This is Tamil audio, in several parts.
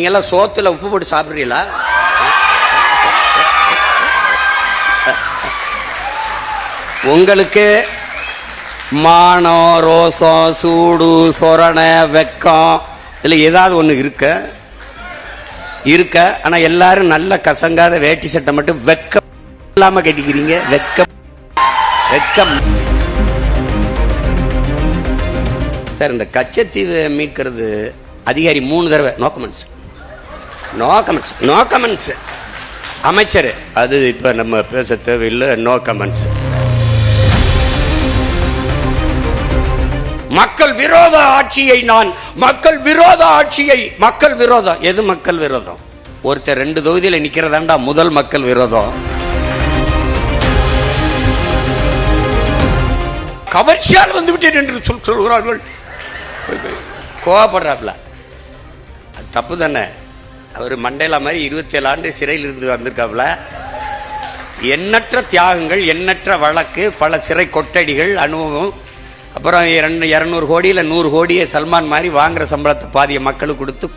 நீங்க எல்லாம் சோத்துல உப்பு போட்டு சாப்பிடுறீங்களா? உங்களுக்கு மானம், ரோசம், சூடு, சொரணை, வெக்கம் இதுல ஏதாவது ஒண்ணு இருக்க. ஆனா எல்லாரும் நல்ல கசங்காத வேட்டி சட்டை மட்டும் வெக்கம் இல்லாம கட்டிக்கிறீங்க. வெக்கம் சார். இந்த கச்சத்தீவை மீட்கிறது அதிகாரி 3 தடவை நோ கமெண்ட்ஸ். அமைச்சர் அது இப்ப நம்ம பேச தேவையில்லை, நோ கமெண்ட்ஸ். மக்கள் விரோத ஆட்சியை மக்கள் விரோதம் எது மக்கள் விரோதம்? ஒருத்தர் 2 தொகுதியில் நிக்கிறதாண்டா முதல் மக்கள் விரோதம். கவர்ச்சியால் வந்து விட்டேன் என்று சொல்கிறார்கள். கோவப்படுறாப்ல, தப்பு தானே. அவர் மண்டேலா மாதிரி 27 ஆண்டு சிறையில் இருந்து வந்திருக்காப்ல. எண்ணற்ற தியாகங்கள், எண்ணற்ற வழக்கு, பல சிறை கொட்டடிகள், அனுபவம். அப்புறம் 200 கோடியில் 100 கோடியை சல்மான் மாதிரி வாங்குற சம்பளத்தை பாதிய மக்களுக்கு கொடுத்து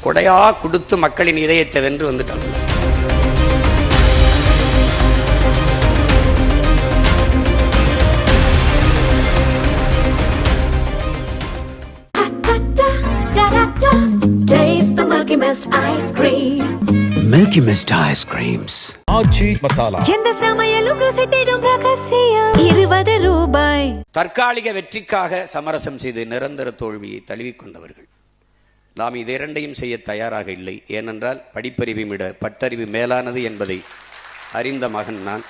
கொடையா கொடுத்து மக்களின் இதயத்தை வென்று வந்துட்டாங்க. Milky Mist ice creams. ஆச்சி மசாலா. எந்த சமையலும் ருசி தேடும் ரகசியம். 20 ரூபாய். தற்காலிக வெற்றிக்காக சமரசம் செய்து நிரந்தர தோல்வியை தழுவிக்கொண்டவர்கள். நாம் இது இரண்டையும் செய்ய தயாராக இல்லை. ஏனென்றால் படிப்பறிவை விட பட்டறிவு மேலானது என்பதை அறிந்த மகன் நான்.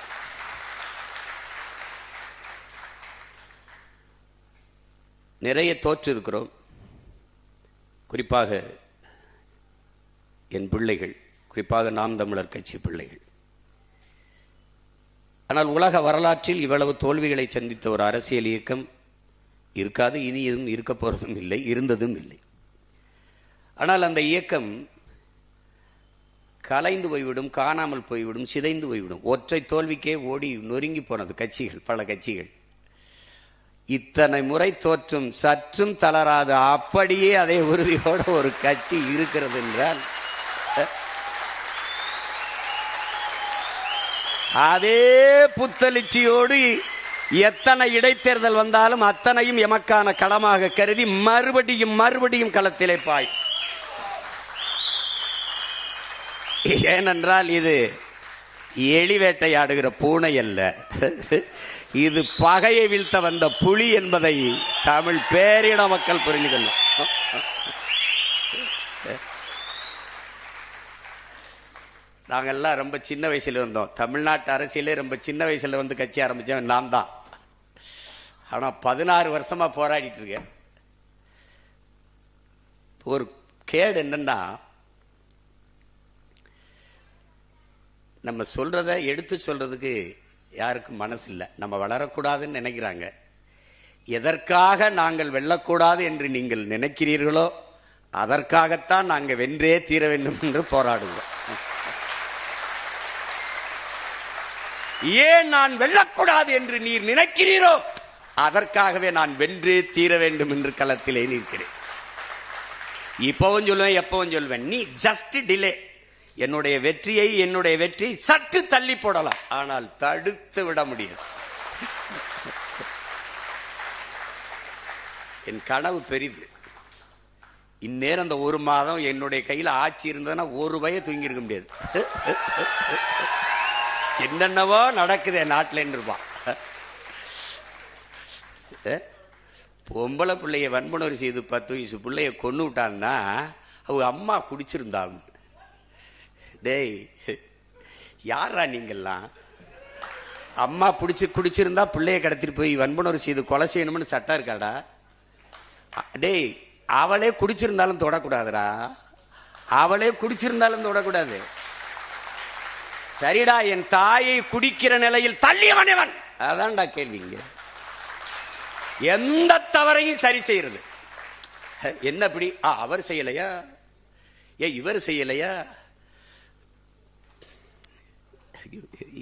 நிறைய தோற்றிருக்கிறோம். குறிப்பாக என் பிள்ளைகள், குறிப்பாக நாம் தமிழர் கட்சி பிள்ளைகள். ஆனால் உலக வரலாற்றில் இவ்வளவு தோல்விகளை சந்தித்த ஒரு அரசியல் இயக்கம் இருக்காது, இனி எதுவும் இருக்க போறதும் இல்லை, இருந்ததும் இல்லை. ஆனால் அந்த இயக்கம் கலைந்து போய்விடும், காணாமல் போய்விடும், சிதைந்து போய்விடும். ஒற்றை தோல்விக்கே ஓடி நொறுங்கி போனது கட்சிகள், பல கட்சிகள். இத்தனை முறை தோற்றும் சற்றும் தளராத அப்படியே அதே உறுதியோட ஒரு கட்சி இருக்கிறது என்றால் அதே புத்தளிச்சியோடு எத்தனை இடைத்தேர்தல் வந்தாலும் அத்தனையும் எமக்கான களமாக கருதி மறுபடியும் களத்திலே பாய். ஏனென்றால் இது எலி வேட்டையாடுகிற பூனை அல்ல, இது பகையை வீழ்த்த வந்த புலி என்பதை தமிழ் பேரிட மக்கள் புரிந்து கொள்ளும். நாங்கெல்லாம் ரொம்ப சின்ன வயசுல வந்தோம். தமிழ்நாட்டு அரசியலே ரொம்ப சின்ன வயசுல வந்து கட்சி ஆரம்பிச்சவன் நான் தான். ஆனா 16 வருஷமா போராடிட்டு இருக்கேன். ஒரு கேடு என்னன்னா, நம்ம சொல்றத எடுத்து சொல்றதுக்கு யாருக்கும் மனசு இல்லை. நம்ம வளரக்கூடாதுன்னு நினைக்கிறாங்க. எதற்காக நாங்கள் வெல்லக்கூடாது என்று நீங்கள் நினைக்கிறீர்களோ அதற்காகத்தான் நாங்கள் வென்றே தீர வேண்டும் என்று போராடுவோம். ஏன் நான் வெல்லக்கூடாது என்று நீர் நினைக்கிறீரோ அதற்காகவே நான் வென்றே தீர வேண்டும் என்று களத்திலே நிற்கிறேன். இப்பவும் சொல்லுவேன், எப்பவும் சொல்லுவேன், நீ ஜஸ்ட் டிலே. என்னுடைய வெற்றியை சற்று தள்ளி போடலாம், ஆனால் தடுத்து விட முடியாது. என் கனவு பெரிது. இந்நேரம் அந்த 1 மாதம் என்னுடைய கையில் ஆட்சி இருந்ததுன்னா 1 ரூபாயை தூங்கி இருக்க முடியாது. என்னென்னவோ நடக்குது நாட்டில் இருப்பான். பொம்பளை பிள்ளைய வன்புணர்வு செய்து 10 வயசு பிள்ளைய கொண்டு விட்டான்னா அவங்க அம்மா குடிச்சிருந்தாங்க. டேய், யாரா நீங்கெல்லாம்? அம்மா குடிச்சிருந்தா பிள்ளைய கடத்திட்டு போய் வன்புணர்வு செய்து கொலை செய்யணும்னு சட்டம் இருக்காடா? டேய், அவளே குடிச்சிருந்தாலும் தொடக்கூடாதுடா, அவளே குடிச்சிருந்தாலும் தொடக்கூடாது. சரிடா, என் தாயை குடிக்கிற நிலையில் தள்ளியவன். அதான்டா கேள்விங்க. எந்த தவறையும் சரி செய்யறது என்ன? அப்படி அவர் செய்யலையா, இவர் செய்யலையா?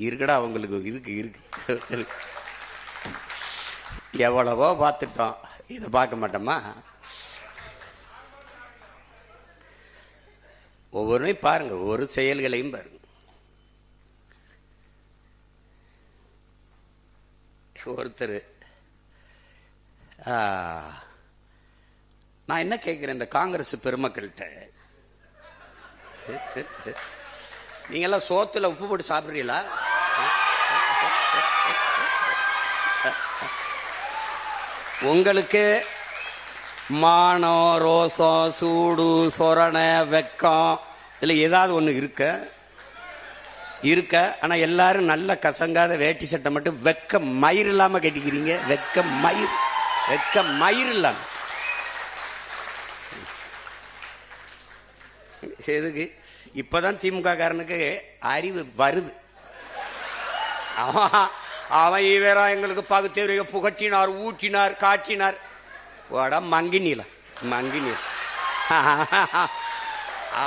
இருக்குடா, அவங்களுக்கு இருக்கு. எவ்வளவோ பார்த்துட்டோம், இதை பார்க்க மாட்டோமா? ஒவ்வொன்றையும் பாருங்க, ஒவ்வொரு செயல்களையும் பாருங்க. ஒருத்தர் நான் என்ன கேட்கிறேன் இந்த காங்கிரஸ் பெருமக்கள்கிட்ட, நீங்கெல்லாம் சோத்துல உப்பு போட்டு சாப்பிடுறீங்களா? உங்களுக்கு மானம், ரோசம், சூடு, சொரணை, வெக்கம் இதுல ஏதாவது ஒண்ணு இருக்க. ஆனா எல்லாரும் நல்ல கசங்காத வேட்டி சட்டை மட்டும் வெக்க மயிர் இல்லாம கட்டிக்கிறீங்க. வெக்க மயிர் இல்லாம எதுக்கு? இப்பதான் திமுக காரனுக்கு அறிவு வருது. அவன் இவரா எங்களுக்கு பகுத்தறிவை புகட்டினார், ஊட்டினார், காட்டினார். மங்கினில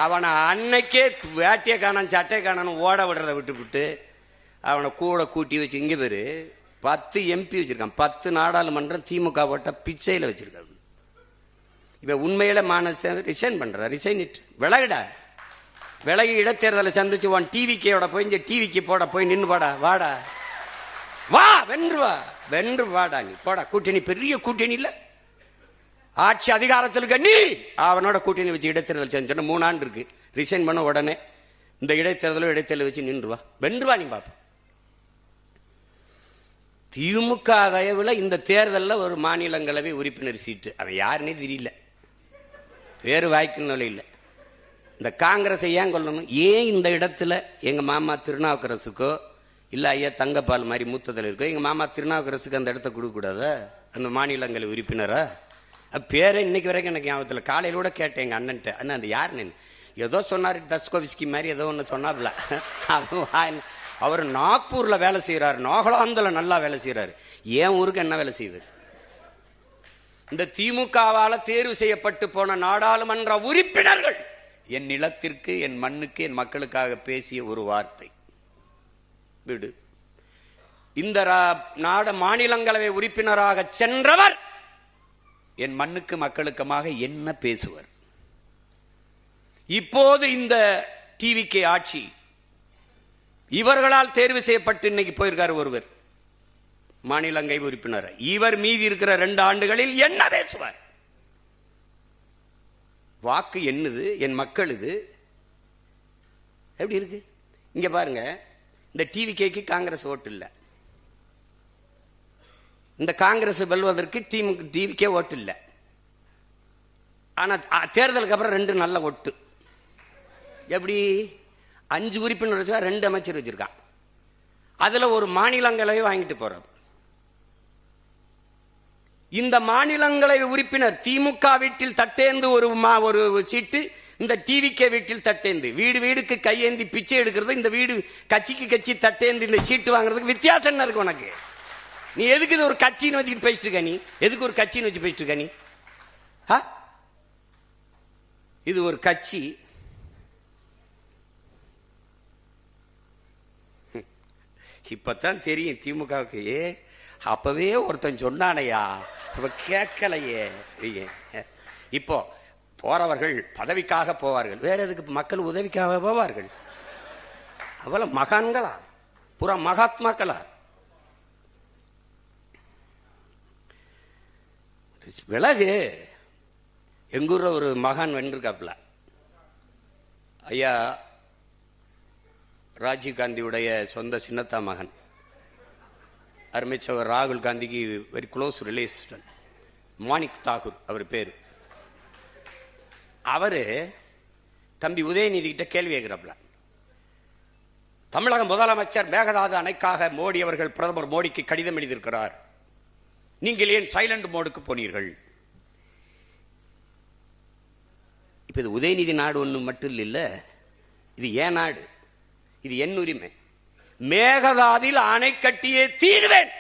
அவனை அன்னைக்கே வேட்டியை காணான் சட்டை காணான்னு ஓட விடுறத விட்டு அவனை கூட கூட்டி வச்சு இங்க பேரு 10 MP வச்சிருக்கான். 10 நாடாளுமன்றம் திமுக போட்ட பிச்சையில வச்சிருக்கான். இப்ப உண்மையில மானச ரிசைன் பண்ற, ரிசைன் இட், விலகி இடைத்தேர்தலை சந்திச்சு உன் டிவிக்கோட போய் டிவிக்கு போட போய் நின்று வாடா வா வென்று வாடா, நீ போடா. கூட்டணி பெரிய கூட்டணி இல்ல, ஆட்சி அதிகாரத்தில் நீ அவனோட கூட்டணி வச்சு இடைத்தேர்தல் செஞ்சோன்னா 3 ஆண்டு இருக்கு. ரிசைன் பண்ண உடனே இந்த இடைத்தேர்தல் வச்சு நின்றுவா, வென்றுவா. நீ பாப்ப திமுக தயவுல இந்த தேர்தலில் ஒரு மாநிலங்களவை உறுப்பினர் சீட்டு, அவன் யாருன்னே தெரியல, வேறு வாய்க்குன்னு இல்லை. இந்த காங்கிரஸை ஏன் கொல்லணும்? ஏன் இந்த இடத்துல எங்க மாமா திருநாவுக்கரசுக்கோ இல்ல ஐயா தங்கப்பால் மாதிரி மூத்த தலைவருக்கோ, எங்க மாமா திருநாவுக்கரசுக்கு அந்த இடத்த கொடுக்க கூடாதா? அந்த மாநிலங்களவை உறுப்பினரா பேரை இன்னைக்கு வரைக்கும் எனக்கு ஞாபகத்தில். காலையில கூட கேட்டேன் எங்க அண்ணன்ட்ட, அண்ணன் அந்த யாருன்னு ஏதோ சொன்னாரு, தஸ்கோவிஸ்கி மாதிரி ஏதோ ஒன்று சொன்னார்ல. அவர் நாக்பூர்ல வேலை செய்யறாரு, நாகாலாந்துல நல்லா வேலை செய்யறாரு. ஏன் ஊருக்கு என்ன வேலை செய்வார்? இந்த திமுகவால தேர்வு செய்யப்பட்டு போன நாடாளுமன்ற உறுப்பினர்கள் என் நிலத்திற்கு, என் மண்ணுக்கு, என் மக்களுக்காக பேசிய ஒரு வார்த்தை விடு. இந்த மாநிலங்களவை உறுப்பினராக சென்றவர் என் மண்ணுக்கு மக்களுக்குமாக என்ன பேசுவர்? இப்போது இந்த டிவிக்கு ஆட்சி இவர்களால் தேர்வு செய்யப்பட்டு இன்னைக்கு போயிருக்காரு ஒருவர் மாநிலங்களவை உறுப்பினர். இவர் மீதி இருக்கிற 2 ஆண்டுகளில் என்ன பேசுவார்? வாக்கு என்னது? என் மக்கள் இது எப்படி இருக்கு? இங்க பாருங்க, இந்த டிவிக்கு காங்கிரஸ் ஓட்டு இல்லை, இந்த காங்கிரஸ் வெல்வதற்கு டிவிக்கே ஓட்டு இல்லை. ஆனா தேர்தலுக்கு அப்புறம் 2 நல்ல ஓட்டு. எப்படி? 5 உறுப்பினர் வச்சா 2 அமைச்சர் வச்சிருக்கான். அதுல ஒரு மாநிலங்களவை வாங்கிட்டு போற. இந்த மாநிலங்களவை உறுப்பினர் திமுக வீட்டில் தட்டேந்து ஒரு சீட்டு, இந்த டிவிக்கே வீட்டில் தட்டேந்து, வீடுக்கு கையேந்தி பிச்சை எடுக்கிறது, இந்த வீடு கட்சிக்கு கட்சி தட்டேந்து இந்த சீட்டு வாங்குறதுக்கு வித்தியாசம் என்ன இருக்கு உனக்கு? நீ எதுக்கு இது ஒரு கட்சின்னு வச்சுக்கிட்டு பேசிட்டு இருக்க? நீ எதுக்கு ஒரு கட்சின்னு வச்சு பேசிட்டு இருக்க? நீ இது ஒரு கட்சி. இப்பதான் தெரியும் திமுகவுக்கு. அப்பவே ஒருத்தன் சொன்னானையா, கேட்கலையே. இப்போ போறவர்கள் பதவிக்காக போவார்கள், வேற எதுக்கு? மக்கள் உதவிக்காக போவார்கள். அவ்வளவு மகான்களா, புற மகாத்மாக்களா? விலகு. எங்கூர்ல ஒரு மகான் வென்றிருக்காப்ல, ஐயா ராஜீவ் காந்தியுடைய சொந்த சின்னத்தா மகன், அருமைச்சவர் ராகுல் காந்திக்கு very close relation, Manik Tagore அவர் பேரு. அவரு தம்பி உதயநிதி கிட்ட கேள்வி கேட்கிறாப்ல, தமிழக முதலமைச்சர் மேகதாது அணைக்காக மோடி அவர்கள் பிரதமர் மோடிக்கு கடிதம் எழுதியிருக்கிறார், நீங்கள் ஏன் சைலண்ட் மோடுக்கு போனீர்கள்? இப்ப இது உதயநிதி நாடு ஒண்ணு மட்டும் இல்ல, இது ஏன் நாடு, இது என் உரிமை. மேகதாதில் அணை கட்டியே தீர்வேன்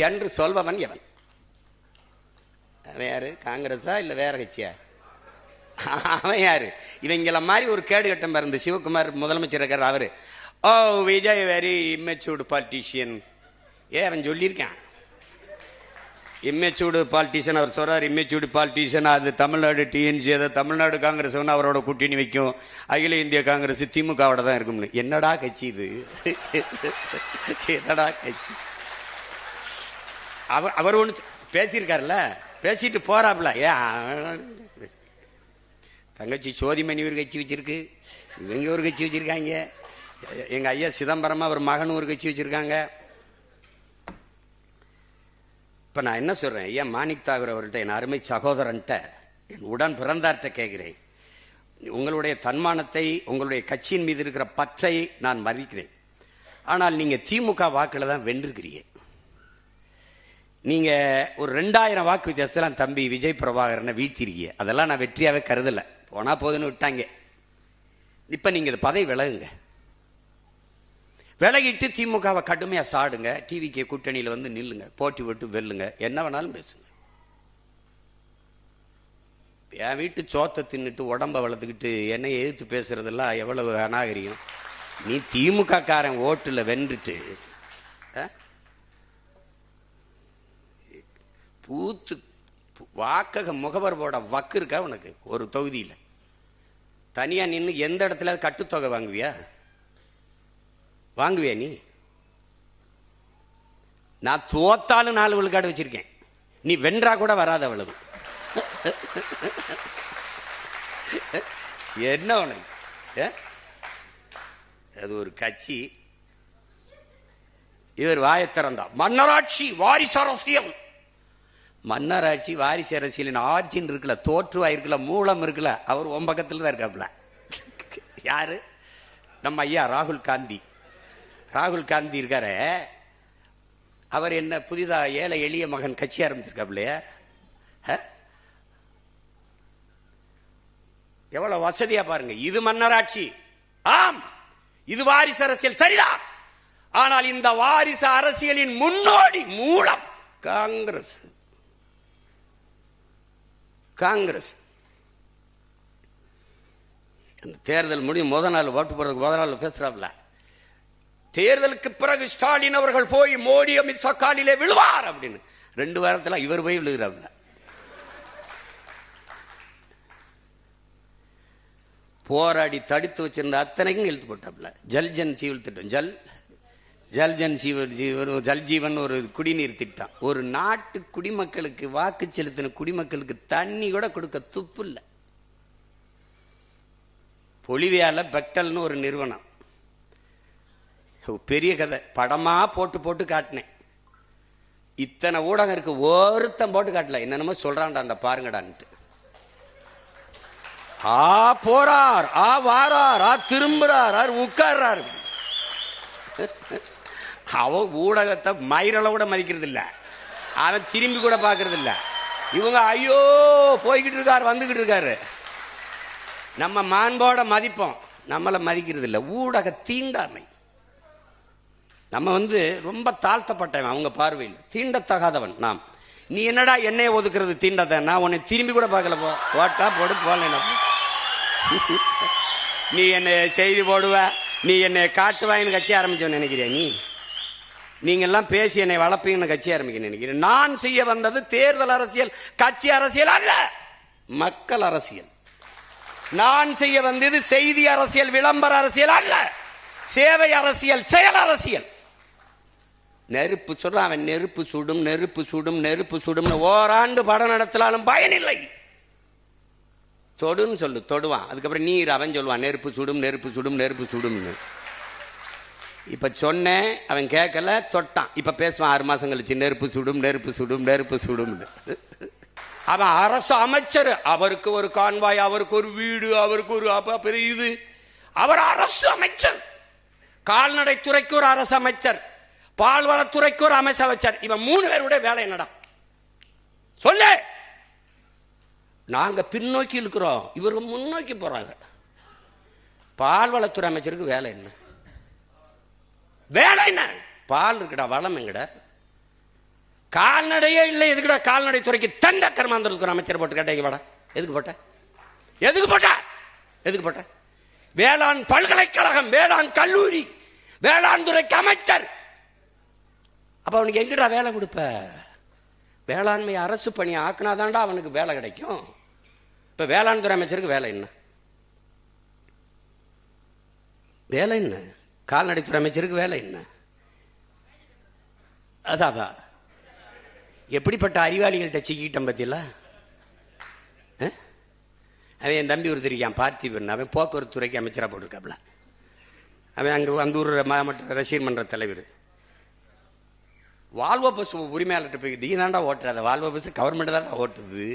என்று சொல்பவன் எவன்? அவன் யாரு? காங்கிரஸா இல்ல வேற கட்சியா? அவன் யாரு? இவங்கள மாதிரி ஒரு கேடு கட்டம் பிறந்து சிவகுமார் முதலமைச்சர் இருக்கார். அவரு ஓ விஜய் வெரி இம்மெச்சூர்டு பாலிட்டிஷியன். அவன் சொல்லியிருக்கான், இம்மெச்சூடு பாலிட்டிஷியன் அவர் சொல்றார். இம்மெச்சூடு பாலிட்டிஷியன் அது தமிழ்நாடு டிஎன்சி, அதை தமிழ்நாடு காங்கிரஸ் அவரோட கூட்டணி வைக்கும், அகில இந்திய காங்கிரஸ் திமுகவோட தான் இருக்கும்னு. என்னடா கட்சி இது? என்னடா கட்சி? அவர் ஒன்று பேசியிருக்காருல்ல, பேசிட்டு போறாப்ல. தங்கச்சி சோதிமணி ஒரு கட்சி வச்சிருக்கு, இவங்க ஒரு கட்சி வச்சிருக்காங்க, எங்க ஐயா சிதம்பரமா ஒரு மகன் ஒரு கட்சி வச்சிருக்காங்க. இப்ப நான் என்ன சொல்றேன், ஐயா மாணிக் தாகூர் அவர்கிட்ட, என் அருமை சகோதரன்ட்ட, என் உடன் பிறந்தார்கிட்ட கேட்கிறேன். உங்களுடைய தன்மானத்தை, உங்களுடைய கட்சியின் மீது இருக்கிற பற்றை நான் மதிக்கிறேன். ஆனால் நீங்க திமுக வாக்குல தான் வென்றிருக்கிறீங்க. நீங்க ஒரு 2000 வாக்கு வித்தியாசத்தில் தம்பி விஜய் பிரபாகரனை வீழ்த்திருக்கீங்க. அதெல்லாம் நான் வெற்றியாவே கருதல, போனா போதுன்னு விட்டாங்க. இப்ப நீங்க இந்த பதவி விலகுங்க, விலகிட்டு திமுகவை கடுமையா சாடுங்க, டிவிக்கு கூட்டணியில வந்து நில்லுங்க, போட்டி விட்டு வெல்லுங்க, என்ன வேணாலும் பேசுங்க. என் வீட்டு சோத்தை தின்னுட்டு உடம்ப வளர்த்துக்கிட்டு என்னை எதிர்த்து பேசுறதெல்லாம் எவ்வளவு அநாகரிகம். நீ திமுக காரன் ஓட்டுல வென்றுட்டு பூத்து வாக்கக முகவர் போட வக்கு இருக்கா உனக்கு? ஒரு தொகுதியில தனியா நின்று எந்த இடத்துல கட்டுத்தொகை வாங்குவியா? வாங்குவியா நீ? நான் தோத்தாலும் 4 விழுக்காடு வச்சிருக்கேன், நீ வென்றா கூட வராத அவ்வளவு. என்ன உனக்கு? அது ஒரு கட்சி. இவர் வாயை திறந்தா மன்னராட்சி வாரிசு அரசியல். மன்னராட்சி வாரிசு அரசியலின் ஆட்சின்னு இருக்குல்ல, தோற்றுவா இருக்குல்ல, மூலம் இருக்குல்ல, அவர் உன் பக்கத்துல தான் இருக்காப்ல. யாரு? நம்ம ஐயா ராகுல் காந்தி. ராகுல் காந்தி இருக்காரு, அவர் என்ன புதிதா ஏழை எளிய மகன் கட்சி ஆரம்பிச்சிருக்காப்லையா? எவ்வளவு வசதியா பாருங்க. இது மன்னராட்சி, ஆம், இது வாரிசு அரசியல் சரிதான். ஆனால் இந்த வாரிசு அரசியலின் முன்னோடி மூலம் காங்கிரஸ். காங்கிரஸ் தேர்தல் முடியும் முதல் நாள் ஓட்டு போறதுக்கு முதல் நாள் பேசுறாப்ல, தேர்தலுக்கு பிறகு ஸ்டாலின் அவர்கள் போய் மோடி அமித்ஷா காலிலே விழுவார் அப்படின்னு. 2 வாரத்தில் இவர் போய் விழுகிறாப்ல. போராடி தடுத்து வச்சிருந்த அத்தனைக்கும் இழுத்து போட்டாப்ல. ஜல்ஜன் ஜீவன் திட்டம், ஜல்ஜீவன் ஒரு குடிநீர் திட்டம். ஒரு நாட்டு குடிமக்களுக்கு, வாக்கு செலுத்தின குடிமக்களுக்கு தண்ணி கூட கொடுக்க துப்பு இல்லை. பொலிவியால பெக்டல்னு ஒரு நிறுவனம், பெரிய கதை, படமா போட்டு போட்டு காட்டினேன். இத்தனை ஊடகம் இருக்கு, ஒருத்தன் போட்டு காட்டல. என்னென்னமோ சொல்றான்டா அந்த பாருங்கடான்ட்டு. போறார், வாரார், திரும்புறார், உட்கார்றார். அவன் ஊடகத்தை மயிரளவு கூட மதிக்கிறது இல்ல, அவன் திரும்பி கூட பாக்குறது இல்ல. இவங்க ஐயோ போய்கிட்டு இருக்காரு, வந்துகிட்டு இருக்காரு. நம்ம மாண்போட மதிப்போம், நம்மள மதிக்கிறது இல்ல. ஊடக தீண்டாமை. நம்ம ரொம்ப தாழ்த்தப்பட்டவன் அவங்க பார்வையில், தீண்டத்தகாதவன் நாம். நீ என்னடா என்னைய ஒதுக்குறது தீண்டத? நான் உன்னை திரும்பி கூட பார்க்கல. போட்டா போடு, போல நீ என்னை செய்தி போடுவ, நீ என்னை காட்டுவாயின்னு கட்சி ஆரம்பிச்சோன்னு நினைக்கிறியா? நீங்க எல்லாம் பேசி என்னை வளர்ப்பீங்கன்னு கட்சி ஆரம்பிக்க நினைக்கிறேன். நான் செய்ய வந்தது தேர்தல் அரசியல், கட்சி அரசியல் அல்ல, மக்கள் அரசியல். நான் செய்ய வந்தது செய்தி அரசியல், விளம்பர அரசியல் அல்ல, சேவை அரசியல், செயல் அரசியல். நெருப்பு சொல்றான் அவன், நெருப்பு சுடும், நெருப்பு சுடும், நெருப்பு சுடும். ஓராண்டு படம் நடத்தலாலும் பயனில்லை. தொடுன்னு சொல்லு, தொடுவான். அதுக்கப்புறம் நீர் அவன் சொல்லுவான், நெருப்பு சுடும், நெருப்பு சுடும், நெருப்பு சுடும்னு. இப்ப சொன்னேன், அவன் கேட்கல, தொட்டான். இப்ப பேசுவான் 6 மாசம் கழிச்சு, நெருப்பு சுடும், நெருப்பு சுடும், நெருப்பு சுடும். அவன் அரசு அமைச்சர், அவருக்கு ஒரு கான்வாய், அவருக்கு ஒரு வீடு, அவருக்கு ஒரு பெரிய இது. அவர் அரசு அமைச்சர். கால்நடைத்துறைக்கு ஒரு அரசு அமைச்சர், பால்வளத்துறைக்கு ஒரு அமைச்சர். இவன் 3 பேருடைய வேலை என்னடா சொல்லு? நாங்க பின்னோக்கி இருக்கிறோம், இவருக்கு முன்னோக்கி போறாங்க. பால்வளத்துறை அமைச்சருக்கு வேலை என்ன? வேலை என்ன? பால் இருக்குடா, வளம் எங்கடா? கால்நடையே இல்லை, எதுக்குடா கால்நடை துறைக்கு தண்ட கர்மாந்திர அமைச்சர் போட்டு கேட்டீங்க? வாடா, எதுக்கு போட்ட? எதுக்கு போட்ட? எதுக்கு போட்ட? வேளாண் பல்கலைக்கழகம், வேளாண் கல்லூரி, வேளாண் துறைக்கு அமைச்சர். அப்ப அவனுக்கு எங்கடா வேலை கொடுப்ப? வேளாண்மை அரசு பணி ஆக்குனாதான்டா அவனுக்கு வேலை கிடைக்கும். இப்ப வேளாண் துறை அமைச்சருக்கு வேலை என்ன? வேலை என்ன? கால்நடைத்துறை அமைச்சருக்கு வேலை என்ன? அதான் எப்படிப்பட்ட அறிவாளிகள்கிட்ட சிக்கிட்டேன் பத்தியில. அவன் என் தம்பி ஒருத்தர் இருக்கான் பார்த்திபன், அவன் போக்குவரத்து துறைக்கு அமைச்சராக போட்டிருக்காப்ல. அவன் அங்கே அந்த ஊர் மாவட்ட ரசிகர் மன்ற தலைவர். வால்வோ பஸ் உரிமையாளர்கிட்ட போய் நீ தாண்டா ஓட்டுற, அதை வால்வோ பஸ் கவர்மெண்ட் தாண்டா ஓட்டுது,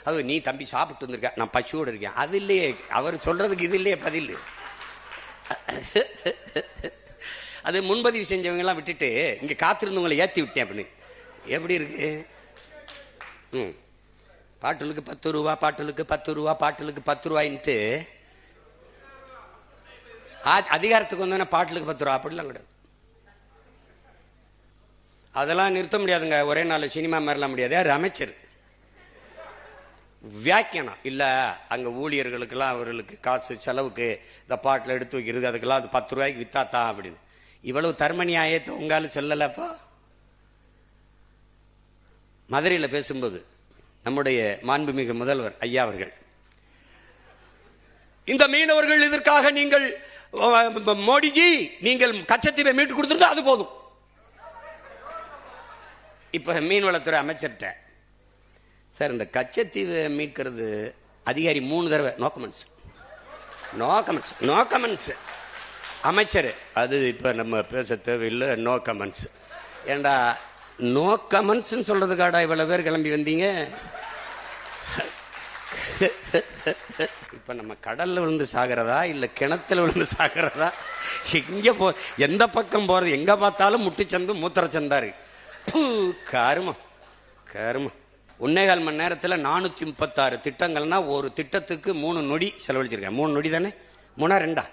அது நீ தம்பி சாப்பிட்டு வந்திருக்க, நான் பசுவோடு இருக்கேன். அது இல்லையே அவர் சொல்றதுக்கு, இது இல்லையே பதில். அது முன்பதிவு செஞ்சவங்கெல்லாம் விட்டுட்டு இங்கே காத்திருந்தவங்களை ஏற்றி விட்டேன் அப்படின்னு. எப்படி இருக்கு? பாட்டுலுக்கு 10 ரூபா, பாட்டுலுக்கு 10 ரூபா, பாட்டுலுக்கு 10 ரூபாயின்ட்டு அதிகாரத்துக்கு வந்தோன்னா பாட்டுலுக்கு 10 ரூபா அப்படிலாம் கிடையாது. அதெல்லாம் நிறுத்த முடியாதுங்க. ஒரே நாள் சினிமா மாதிரிலாம் முடியாது. யார்? அமைச்சர். வியாக்கியானம் இல்லை, அங்கே ஊழியர்களுக்கெல்லாம் அவர்களுக்கு காசு செலவுக்கு இந்த பாட்டில் எடுத்து வைக்கிறது, அதுக்கெல்லாம் அது 10 ரூபாய்க்கு வித்தாத்தான் அப்படின்னு. இவ்வளவு தர்ம நியாயத்தை உங்காலும் சொல்லலப்பா. மதுரையில் பேசும்போது நம்முடைய மாண்புமிகு முதல்வர் ஐயா அவர்கள், இந்த மீனவர்கள் இதற்காக நீங்கள் மோடிஜி நீங்கள் கச்சத்தீவை மீட்டு கொடுத்துருந்தா அது போதும். இப்ப மீன்வளத்துறை அமைச்சர்கிட்ட, சார் இந்த கச்சத்தீவை மீட்கிறது அதிகாரி 3 தடவை நோ கமெண்ட்ஸ். அமைச்சர் அது இப்ப நம்ம பேச தேவையில்லை, நோ கமெண்ட்ஸ். ஏண்டா நோ கமெண்ட்ஸ் சொல்றதுக்காடா இவ்வளவு பேர் கிளம்பி வந்தீங்க? இப்ப நம்ம கடல்ல விழுந்து சாகிறதா இல்ல கிணத்துல விழுந்து சாகிறதா? எங்க எந்த பக்கம் போறது? எங்க பார்த்தாலும் முட்டுச்சந்து மூத்திரச்சந்தா இருக்கு. கருமம். 1.25 மணி நேரத்தில் 436 திட்டங்கள்னா ஒரு திட்டத்துக்கு 3 நொடி செலவழிச்சிருக்கேன். 3 நொடி தானே? 3 2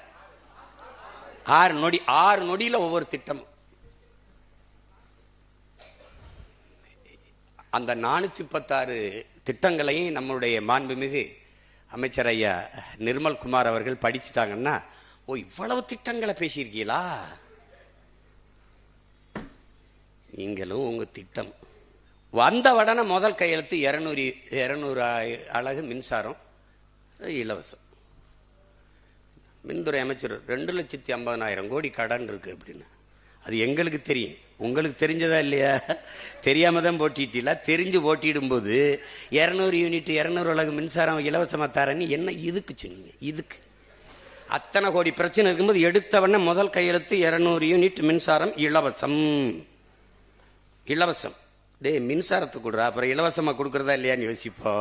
6 நொடி. 6 நொடியில ஒவ்வொரு திட்டமும். அந்த 436 திட்டங்களையும் நம்முடைய மாண்புமிகு அமைச்சர் ஐயா நிர்மல் குமார் அவர்கள் படிச்சுட்டாங்கன்னா, ஓ இவ்வளவு திட்டங்களை பேசியிருக்கீங்களா நீங்களும் உங்க திட்டம். வந்த உடனே முதல் கையெழுத்து 200 அலகு மின்சாரம் இலவசம். மின்துறை அமைச்சர் 2,50,000 கோடி கடன் இருக்கு அப்படின்னு. அது எங்களுக்கு தெரியும், உங்களுக்கு தெரிஞ்சதா இல்லையா? தெரியாம தான் போட்டிட்டீங்களா? தெரிஞ்சு போட்டிடும் போது 200 யூனிட் 200 அலகு மின்சாரம் இலவசமா தரேன்னு என்ன இதுக்கு சொன்னீங்க? இதுக்கு அத்தனை கோடி பிரச்சனை இருக்கும்போது எடுத்தவன முதல் கையெழுத்து 200 யூனிட் மின்சாரம் இலவசம். டே மின்சாரத்துக்கு கொடுறா, அப்புறம் இலவசமா கொடுக்கறதா இல்லையான்னு யோசிப்போ.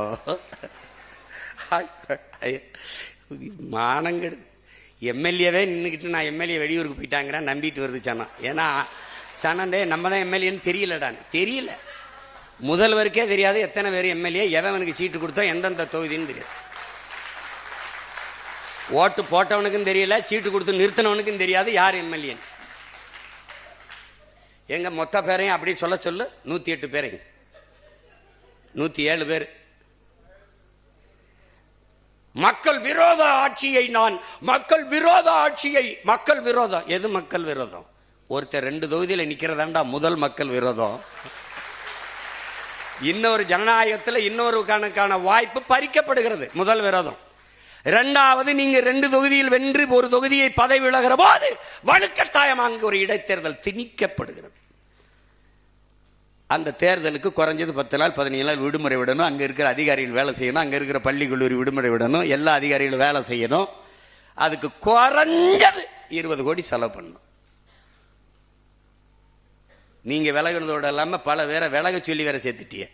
மானங்கெடுது. எம்எல்ஏவே நின்றுக்கிட்டு நான் எம்எல்ஏ வெளியூருக்கு போயிட்டாங்கிறேன் நம்பிட்டு வருது சனம். ஏன்னா சனண்டே நம்ம தான் எம்எல்ஏன்னு தெரியலடான்னு. தெரியல, முதல்வருக்கே தெரியாது எத்தனை பேர் எம்எல்ஏ, எவனுக்கு சீட்டு கொடுத்தோம், எந்தெந்த தொகுதின்னு தெரியாது. ஓட்டு போட்டவனுக்கும் தெரியல, சீட்டு கொடுத்து நிறுத்தினவனுக்கும் தெரியாது யார் எம்எல்ஏ. எங்க மொத்த பேரையும் அப்படி சொல்ல சொல்லு, 108 பேரையும் 107 பேர். மக்கள் விரோத ஆட்சியை மக்கள் விரோதம். எது மக்கள் விரோதம்? ஒருத்தர் 2 தொகுதியில் நிக்கிறதாண்டா முதல் மக்கள் விரோதம். இன்னொரு ஜனநாயகத்தில் இன்னொரு கணக்கான வாய்ப்பு பறிக்கப்படுகிறது, முதல் விரோதம். 2வது, நீங்க 2 தொகுதியில் வென்று ஒரு தொகுதியை பதவி விலகிற போது வலுக்கட்டாயம் அங்கு ஒரு இடைத்தேர்தல் திணிக்கப்படுகிறது. அந்த தேர்தலுக்கு குறைஞ்சது 10 நாள் 15 நாள் விடுமுறை விடணும். அங்க இருக்கிற அதிகாரிகள் வேலை செய்யணும், அங்க இருக்கிற பள்ளி கல்லூரி விடுமுறை விடணும், எல்லா அதிகாரிகளும் வேலை செய்யணும். அதுக்கு குறைஞ்சது 20 கோடி செலவு பண்ணணும். நீங்க விலகுனதோட இல்லாம பல பேரை விலக சொல்லி வேற சேர்த்துட்டிய.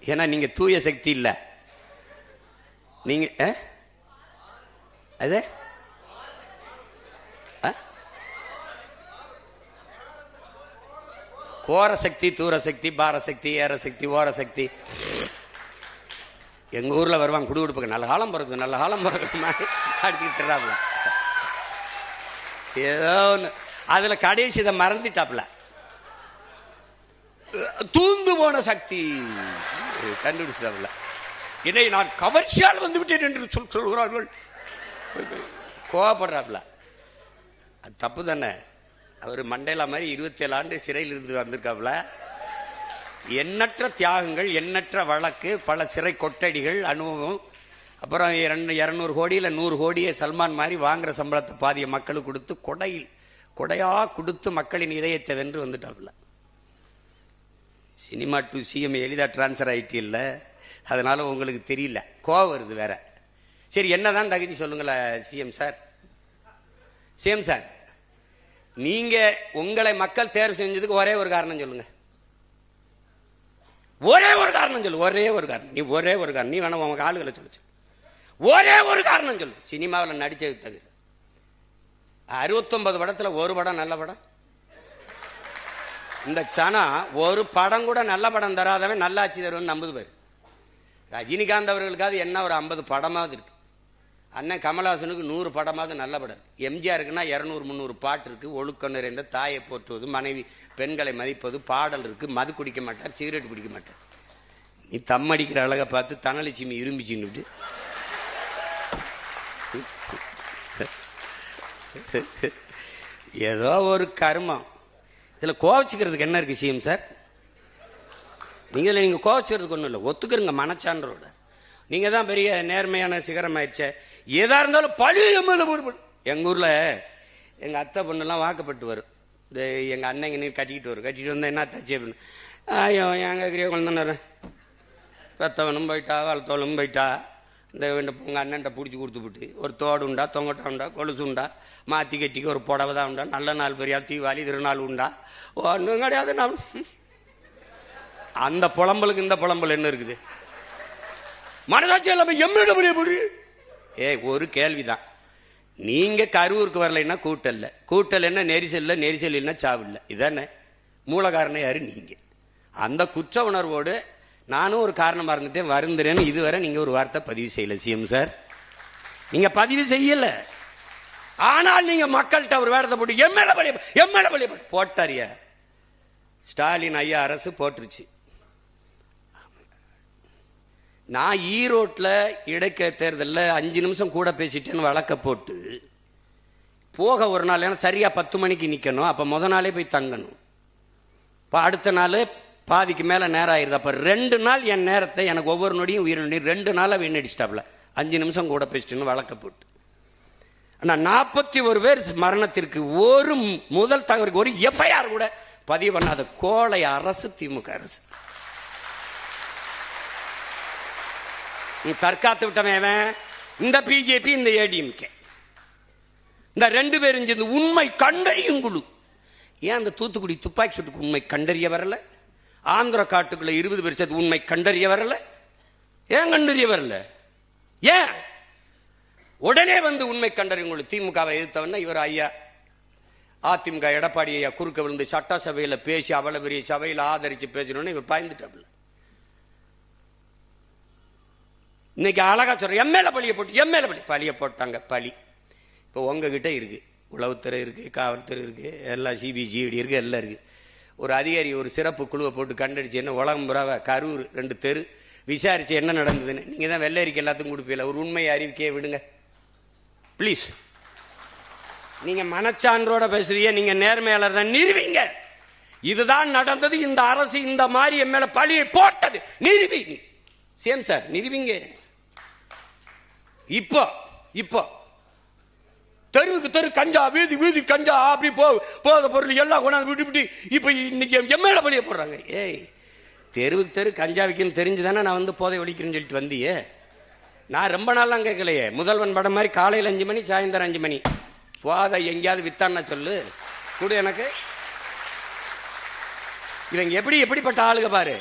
ஏன்னா நீங்க தூய சக்தி இல்ல. நீங்க அது கோர சக்தி, தூர சக்தி, பார சக்தி, ஏற சக்தி, ஓர சக்தி. எங்க ஊர்ல வருவாங்க குடுகுடுப்புக்கு, நல்ல காலம் பிறகு அடிச்சுக்கிட்டு ஏதோ ஒண்ணு. அதுல கடைசி இதை மறந்துட்டாப்ல, தூந்து போன சக்தி கண்டுபிடிச்சிட்டாப்ல. இதை நான் கவர்ச்சியால் வந்து விட்டேன் என்று சொல்கிறார்கள். கோவப்படுறாப்ல. அது தப்பு தானே. அவர் மண்டேலா மாதிரி 27 ஆண்டு சிறையில் இருந்து வந்திருக்காப்ல. எண்ணற்ற தியாகங்கள், எண்ணற்ற வழக்கு, பல சிறை கொட்டடிகள், அனுபவம். அப்புறம் 200 கோடியில் 100 கோடியை சல்மான் மாதிரி வாங்குற சம்பளத்தை பாதிய மக்களுக்கு கொடுத்து கொடையா கொடுத்து மக்களின் இதயத்தை வென்று வந்துட்டாப்புல. சினிமா டு சிஎம் எளிதா டிரான்ஸ்ஃபர் ஆயிட்டு இல்லை, அதனால உங்களுக்கு தெரியல, கோவம் வருது வேற. சரி, என்னதான் தகுதி சொல்லுங்களேன் சிஎம் சார். சிஎம் சார், நீங்க உங்களை மக்கள் தேர்வு செஞ்சதுக்கு ஒரே ஒரு காரணம் சொல்லுங்க. ஒரே ஒரு காரணம் சொல்லு. ஒரே ஒரு காரணம். நீ ஒரே ஒரு காரணம். நீ வேணா உங்க ஆளுகளை சொல்லுச்சு. ஒரே ஒரு காரணம் சொல்லு. சினிமாவில் நடிச்சது தகுதி 69 படத்துல ஒரு படம் நல்ல படம். இந்த சனா ஒரு படம் கூட நல்ல படம் தராதவன் நல்லாட்சி தருவன் நம்புது பாரு. ரஜினிகாந்த் அவர்களுக்காவது என்ன ஒரு 50 படமாவது இருக்கு. அண்ணன் கமலஹாசனுக்கு 100 படமாவது நல்ல படம். எம்ஜிஆருக்குன்னா 200-300 பாட்டு இருக்கு. ஒழுக்கம் நிறைந்த தாயை போற்றுவது, மனைவி பெண்களை மதிப்பது, பாடல் இருக்கு. மது குடிக்க மாட்டார், சிகரெட் குடிக்க மாட்டார். நீ தம் அடிக்கிற அழகை பார்த்து தனலட்சுமி இரும்பிச்சுன்னு ஏதோ ஒரு கர்மம். இதுல கோவச்சுக்கிறதுக்கு என்ன இருக்கு சிஎம் சார்? நீங்க கோவச்சுக்கிறதுக்கு ஒண்ணும் இல்லை, ஒத்துக்கிறங்க மனச்சான்றோட. நீங்க தான் பெரிய நேர்மையான சிகரம் ஆயிடுச்ச. எதா இருந்தாலும் பழைய மேல போடுபடும். எங்க ஊர்ல எங்க அத்தை பொண்ணெல்லாம் வாக்கப்பட்டு வரும். இந்த எங்க அண்ணங்க நீர் கட்டிக்கிட்டு வரும். கட்டிட்டு வந்தா என்ன தச்சு அப்படின்னு, ஐயோ எங்க குழந்தை பெத்தவனும் போயிட்டா, வளர்த்தவனும் போயிட்டா, இந்த உங்க அண்ணன்ட்ட பிடிச்சி கொடுத்து விட்டு ஒரு தோடு உண்டா, தொங்கட்டா உண்டா, கொலுசு உண்டா, மாத்தி கட்டிக்கு ஒரு புடவை தான் உண்டா, நல்ல நாள் பெரியால் தீபாவளி திருநாள் உண்டா, ஒன்றும் கிடையாது. நான் அந்த புலம்பலுக்கு இந்த புலம்பல் என்ன இருக்குது? மனசாட்சி இல்லாம எம்மிட முடியும். ஒரு கேள்விதான். நீங்க கரூருக்கு வரலைன்னா கூட்டல்ல, கூட்டல் என்ன நெரிசல்ல, நெரிசல் என்ன சாவில்ல. இதானே மூல காரணம் யாரு? நீங்க. அந்த குற்ற உணர்வோடு நானும் ஒரு காரணமா இருந்துட்டேன், வருந்துறேன்னு இதுவரை நீங்க ஒரு வார்த்தை பதிவு செய்யல சிஎம் சார். நீங்க பதிவு செய்யல. ஆனால் நீங்க மக்கள்கிட்ட ஒரு வேடத்தை போட்டு எம்எல்ஏ போட்டாரியா. ஸ்டாலின் ஐயா அரசு போட்டுருச்சு. நான் ஈரோட்டில் இடைக்க தேர்தலில் 5 நிமிஷம் கூட பேசிட்டேன்னு வழக்க போட்டு போக ஒரு நாள், ஏன்னா சரியா 10 மணிக்கு நிற்கணும். அப்போ முத நாளே போய் தங்கணும். இப்போ அடுத்த நாள் பாதிக்கு மேலே நேரம் ஆயிருது. அப்போ 2 நாள் என் நேரத்தை எனக்கு ஒவ்வொரு நொடியும் உயிர் நொடி 2 நாளாக வீணடிச்சிட்டாப்ல. 5 நிமிஷம் கூட பேசிட்டேன்னு வழக்க போட்டு. ஆனால் 41 பேர் மரணத்திற்கு ஒரு முதல் தகவலுக்கு ஒரு எஃப்ஐஆர் கூட பதிவு பண்ணாத கோழை அரசு திமுக அரசு. தற்காத்து விட்டவன் இந்த பிஜேபி, இந்த ஏடிஎம்கே, இந்த 2 பேரும் சேர்ந்து உண்மை கண்டறியும் குழு. ஏன் அந்த தூத்துக்குடி துப்பாக்கி சூட்டுக்கு உண்மை கண்டறிய வரல? ஆந்திர காட்டுக்குள்ள 20 பேர் சேர்த்து உண்மை கண்டறிய வரல? ஏன் கண்டறிய வரல? ஏன் உடனே வந்து உண்மை கண்டறியும் குழு? திமுகவை எதிர்த்தவன இவர் ஐயா அதிமுக எடப்பாடி ஐயா குறுக்க விழுந்து சட்டசபையில பேசி அவ்வளவு பெரிய சபையில் ஆதரிச்சு பேசணும்னு இவர் பாய்ந்துட்டாப்ல. இன்னைக்கு அழகா சொல்ற எம்எல்ஏ பழிய போட்டாங்க. பழி இப்போ உங்ககிட்ட இருக்கு. உளவுத்துறை இருக்கு, காவல்துறை இருக்கு, எல்லாம் சிபிசிஐடி இருக்கு, எல்லாம் இருக்கு. ஒரு அதிகாரி ஒரு சிறப்பு குழுவை போட்டு கண்டடிச்சு என்ன உலகம் புறாவ கரூர் 2 தெரு விசாரிச்சு என்ன நடந்ததுன்னு நீங்க தான் வெள்ளரிக்கை எல்லாத்துக்கும் கொடுப்பீல. ஒரு உண்மையை அறிவிக்கையை விடுங்க பிளீஸ். நீங்க மனச்சான்றோட பேசுறீங்க, நீங்க நேர்மையாளர் தான், நிறுவீங்க. இதுதான் நடந்தது, இந்த அரசு இந்த மாதிரி என் மேல பழியை போட்டது, நிறுவீங்க சேம் சார், நிறுவீங்க. இப்போ தெருவுக்கு தெரு கஞ்சா, வீதி வீதி கஞ்சா, அப்படி போத பொருள் எல்லாம் கொண்டாந்து விட்டு இப்ப இன்னைக்கு எம்எல்ஏ பழிய போடுறாங்க. ஏய், தெருவுக்கு தெரு கஞ்சா விற்கணும் தெரிஞ்சுதானே நான் வந்து போதை ஒழிக்கிறேன்னு சொல்லிட்டு வந்தியே. நான் ரொம்ப நாள்லாம் கேட்கலையே. முதல்வன் படம் மாதிரி காலையில் 5 மணி சாயந்தரம் 5 மணி போதை எங்கேயாவது வித்தான்னா சொல்லு கூட எனக்கு. இவங்க எப்படிப்பட்ட ஆளுக பாரு.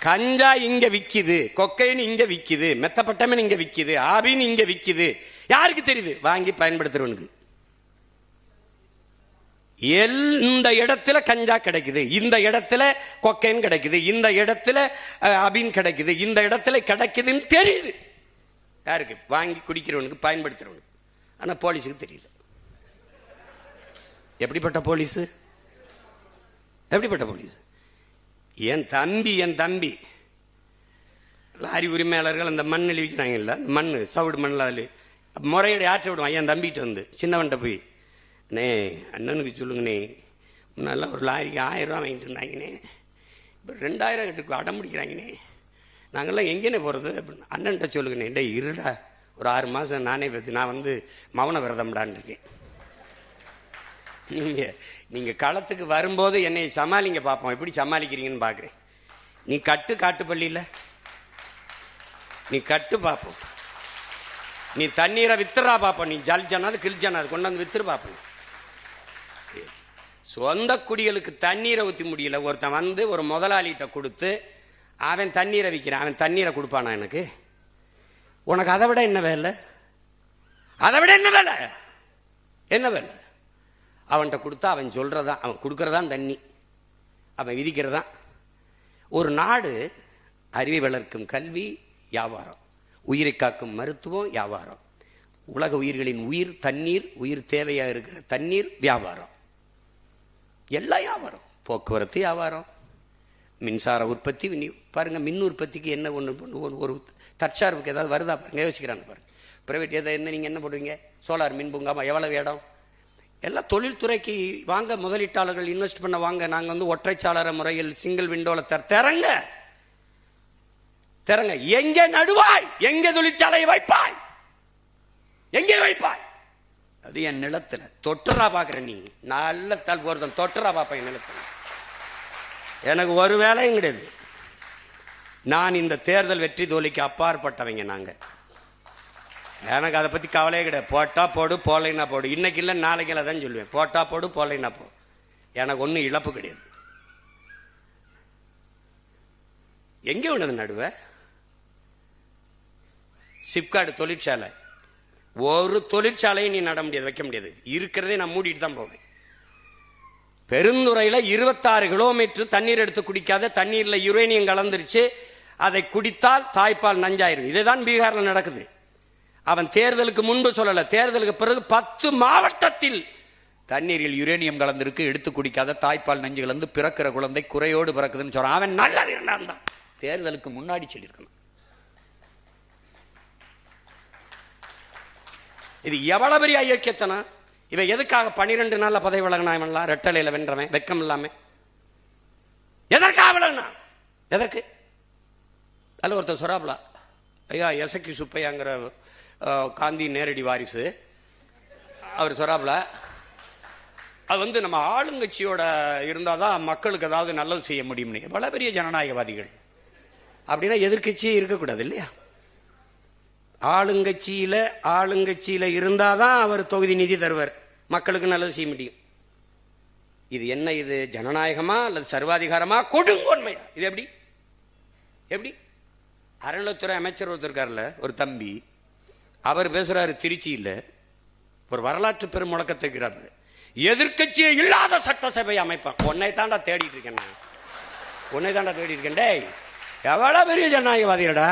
கஞ்சா இங்க விக்குது, கொக்கைன்னு இங்க விக்குது, மெத்தப்பட்டமன் இங்க விக்குது, ஆபின் இங்க விக்குது. யாருக்கு தெரியுது? வாங்கி பயன்படுத்துறவனுக்கு. இந்த இடத்துல கஞ்சா கிடைக்குது, இந்த இடத்துல கொக்கைன் கிடைக்குது, இந்த இடத்துல அபின் கிடைக்குது, இந்த இடத்துல கிடைக்குதுன்னு தெரியுது. யாருக்கு? வாங்கி குடிக்கிறவனுக்கு, பயன்படுத்துறவனுக்கு. ஆனா போலீஸுக்கு தெரியல. எப்படிப்பட்ட போலீஸ்? என் தம்பி லாரி உரிமையாளர்கள் அந்த மண் விற்கிறாங்கல்ல, மண் சவுடு மண்ணில் அதில் முறையோட ஆற்ற விடுவான். என் தம்பிட்டு வந்து சின்னவன்ட்ட போய், அண்ணே அண்ணனுக்கு சொல்லுங்கண்ணே, முன்னெல்லாம் ஒரு லாரிக்கு 1000 ரூபா வாங்கிட்டு இருந்தாங்கண்ணே, இப்போ 2000 அடம் முடிக்கிறாங்கண்ணே, நாங்கள்லாம் எங்கேனே போகிறது அப்படின்னு. அண்ணன்ட்ட சொல்லுங்கண்ணே, டே இருடா ஒரு 6 மாதம் நானே நான் வந்து மௌன விரதம்டான்னு இருக்கேன். நீங்கள் களத்துக்கு வரும்போது என்னை சமாளிங்க பார்ப்போம், எப்படி சமாளிக்கிறீங்கன்னு பார்க்குறேன். நீ காட்டு பள்ளியில் நீ கட்டு பார்ப்போம், நீ தண்ணீரை வித்துறா பார்ப்போம், நீ ஜல்ஜனாது கிழிஜனாது கொண்டாந்து வித்துரு பார்ப்போம். சொந்த குடிகளுக்கு தண்ணீரை ஊற்றி முடியல, ஒருத்தன் வந்து ஒரு முதலாளிகிட்ட கொடுத்து அவன் தண்ணீரை விற்கிறான், அவன் தண்ணீரை கொடுப்பானா எனக்கு? உனக்கு அதை விட என்ன வேலை? அதை விட என்ன வேலை? என்ன வேலை? அவன்கிட்ட கொடுத்தா அவன் சொல்றதான், அவன் கொடுக்கறதான் தண்ணி, அவன் விதிக்கிறதான். ஒரு நாடு அறிவை வளர்க்கும் கல்வி வியாபாரம், உயிரை காக்கும் மருத்துவம் வியாபாரம், உலக உயிர்களின் உயிர் தண்ணீர், உயிர் தேவையா இருக்கிற தண்ணீர் வியாபாரம், எல்லாம் வியாபாரம். போக்குவரத்து வியாபாரம், மின்சார உற்பத்தி. பாருங்க, மின் உற்பத்திக்கு என்ன ஒன்று ஒரு தற்சார்புக்கு ஏதாவது வருதா பாருங்க, யோசிக்கிறாங்க பாருங்க. பிரைவேட் எதை என்ன நீங்கள் என்ன போடுவீங்க? சோலார் மின் பூங்காமா, எவ்வளவு இடம்? எல்லாம் தொழில்துறைக்கு வாங்க, முதலீட்டாளர்கள் இன்வெஸ்ட் பண்ண வாங்க. நாங்கள் வந்து ஒற்றைச்சாளர முறையில் சிங்கிள் விண்டோல திறங்க திறங்க. எங்கே நடுவாய்? எங்கே தொழிற்சாலையை வைப்பாய்? எங்கே வைப்பாய்? அது என் நிலத்துல தொட்டுறா பாக்குறேன். நீ நல்ல தால் போறதும் தொட்டுறா பாப்பேன் என் நிலத்துல. எனக்கு ஒரு வேலையும் கிடையாது. நான் இந்த தேர்தல் வெற்றி தோல்விக்கு அப்பாற்பட்டவங்க நாங்க. எனக்கு அதை பத்தி கவலையே கிடையாது. போட்டா போடு, போலைன்னா போடு. இன்னைக்கு இல்லை நாளைக்கு இல்லை தான் சொல்லுவேன். போட்டா போடு, போலைன்னா போ. எனக்கு ஒன்றும் இழப்பு கிடையாது. எங்கே உள்ளது நடுவ? சிப்காடு தொழிற்சாலை, ஒரு தொழிற்சாலையும் நீ நட முடியாது, வைக்க முடியாது. இருக்கிறதே நான் மூடிட்டு தான் போவேன். பெருந்துறையில 26 கிலோமீட்டர் தண்ணீர் எடுத்து குடிக்காத தண்ணீர்ல யுரேனியம் கலந்துருச்சு. அதை குடித்தால் தாய்ப்பால் நஞ்சாயிரும். இதுதான் பீகார்ல நடக்குது. அவன் தேர்தலுக்கு முன்பு சொல்லல, தேர்தலுக்கு பிறகு 10 மாவட்டத்தில் தண்ணீரில் யுரேனியம் கலந்திருக்கு, எடுத்து குடிக்காத தாய்ப்பால் நஞ்சு கலந்து பிறக்கிற குழந்தை குறையோடு பிறக்குதுன்னு சொல்றான். அவன் நல்லது என்ன தேர்தலுக்கு முன்னாடி சொல்லியிருக்கணும். இது எவ்வளவு பெரிய ஐக்கியத்தனம்! இவன் எதுக்காக 12 நாள்ல பதவி விலகினான்? ரெட்டலையில வென்றவன், வெக்கம் இல்லாம எதற்காக விலகினா? எதற்கு? அல்ல ஒருத்தர் சொராப்லா, ஐயா எசக்கி சுப்பையாங்கிற காந்தி நேரடி வாரிசு, அவர் சொராப்ல, அது வந்து நம்ம ஆளுங்கட்சியோட இருந்தாதான் மக்களுக்கு ஏதாவது நல்லது செய்ய முடியும்னு. எவ்வளவு பெரிய ஜனநாயகவாதிகள்! அப்படின்னா எதிர்கட்சியே இருக்கக்கூடாது இல்லையா? ஆளுங்கட்சியில இருந்தாதான் அவர் தொகுதி நிதி தருவார், மக்களுக்கு நல்லது செய்ய முடியும். இது என்ன? இது ஜனநாயகமா அல்லது சர்வாதிகாரமா, கொடுங்கோன்மையா? இது எப்படி? எப்படி? அறநிலைத்துறை அமைச்சர் ஒருத்தர் இருக்கார்ல, ஒரு தம்பி, அவர் பேசுறாரு திருச்சியில், ஒரு வரலாற்று பெரும் முழக்கத்தை இருக்கிறார். எதிர்கட்சியே இல்லாத சட்டசபை அமைப்பான். உன்னை தாண்டா தேடிட்டு இருக்கேன் நான், உன்னை தாண்டா தேடிட்டு இருக்கேன். டேய், எவ்வளவு பெரிய ஜனநாயகவாதிடா!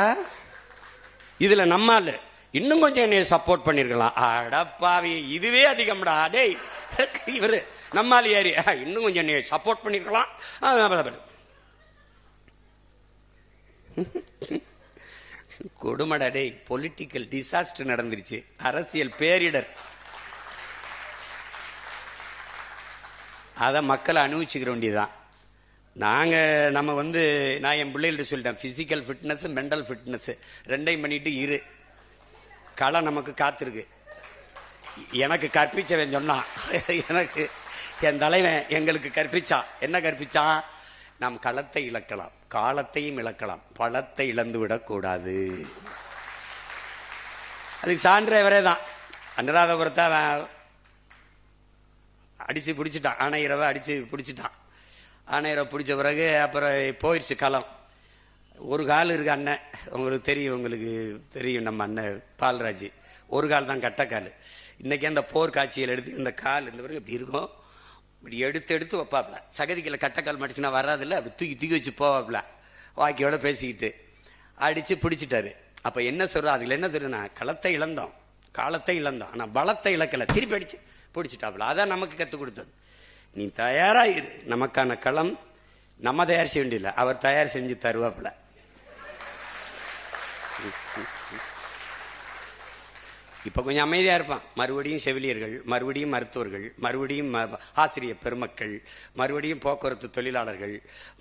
இதுல நம்மால இன்னும் கொஞ்சம் என்னைய சப்போர்ட் பண்ணிருக்கலாம். அடப்பாவி, இதுவே அதிகம்டா. டேய், இவரு நம்மால ஏறி இன்னும் கொஞ்சம் என்னைய சப்போர்ட் பண்ணிருக்கலாம். கொடுமடா டேய். பொலிட்டிக்கல் டிசாஸ்டர் நடந்துருச்சு, அரசியல் பேரிடர். அதை மக்களை அனுபவிச்சுக்கிற வேண்டியதுதான். நம்ம வந்து நான் என் பிள்ளைகள்ட்ட சொல்லிட்டேன், பிசிக்கல் ஃபிட்னஸ் மென்டல் ஃபிட்னஸ் ரெண்டையும் பண்ணிட்டு இரு, களை நமக்கு காத்திருக்கு. எனக்கு கற்பிச்சவன் சொன்னான், எனக்கு என் தலைவன் எங்களுக்கு கற்பிச்சான். என்ன கற்பிச்சான்? நாம் களத்தை இழக்கலாம், காலத்தையும் இழக்கலாம், பழத்தை இழந்து விடக்கூடாது. அதுக்கு சான்றவரே தான். அனுராதபுரத்தை அடிச்சு பிடிச்சிட்டான், ஆணையரவை அடிச்சு பிடிச்சிட்டான். ஆணையரை பிடிச்ச பிறகு அப்புறம் போயிடுச்சு களம். ஒரு கால் இருக்கு அண்ணன், உங்களுக்கு தெரியும் நம்ம அண்ணன் பால்ராஜ். ஒரு கால் தான் கட்டக்கால். இன்னைக்கு அந்த போர் காட்சியில் எடுத்து இந்த கால் இந்த பிறகு இப்படி இருக்கும், இப்படி எடுத்து வைப்பாப்ல. சகதிக்கில் கட்டக்கால் மடிச்சுன்னா வராதுல்ல, அப்படி தூக்கி வச்சு போவாப்ல. வாக்கியோட பேசிக்கிட்டு அடிச்சு பிடிச்சிட்டாரு. அப்ப என்ன சொல்ற? அதுல என்ன தெரியுதுன்னா, களத்தை இழந்தோம், காலத்தை இழந்தோம், ஆனா பலத்தை இழக்கல. திருப்பி அடிச்சு பிடிச்சிட்டாப்ல. அதான் நமக்கு கற்றுக் கொடுத்தது. நீ தயாராயிரு, நமக்கான களம் நம்ம தயார் செய்ய வேண்டியதில்லை, அவர் தயார் செஞ்சு தருவாப்ல. இப்போ கொஞ்சம் அமைதியாக இருப்பான். மறுபடியும் செவிலியர்கள், மறுபடியும் மருத்துவர்கள், மறுபடியும் ஆசிரியர் பெருமக்கள், மறுபடியும் போக்குவரத்து தொழிலாளர்கள்,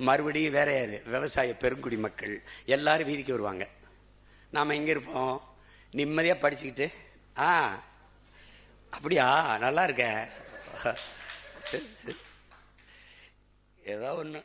மறுபடியும் வேற யாரு, விவசாய பெருங்குடி மக்கள் எல்லாரும் வீதிக்கு வருவாங்க. நாம் எங்கே இருப்போம்? நிம்மதியாக படிச்சுக்கிட்டு, அப்படியா, நல்லா இருக்க, ஏதோ ஒன்று.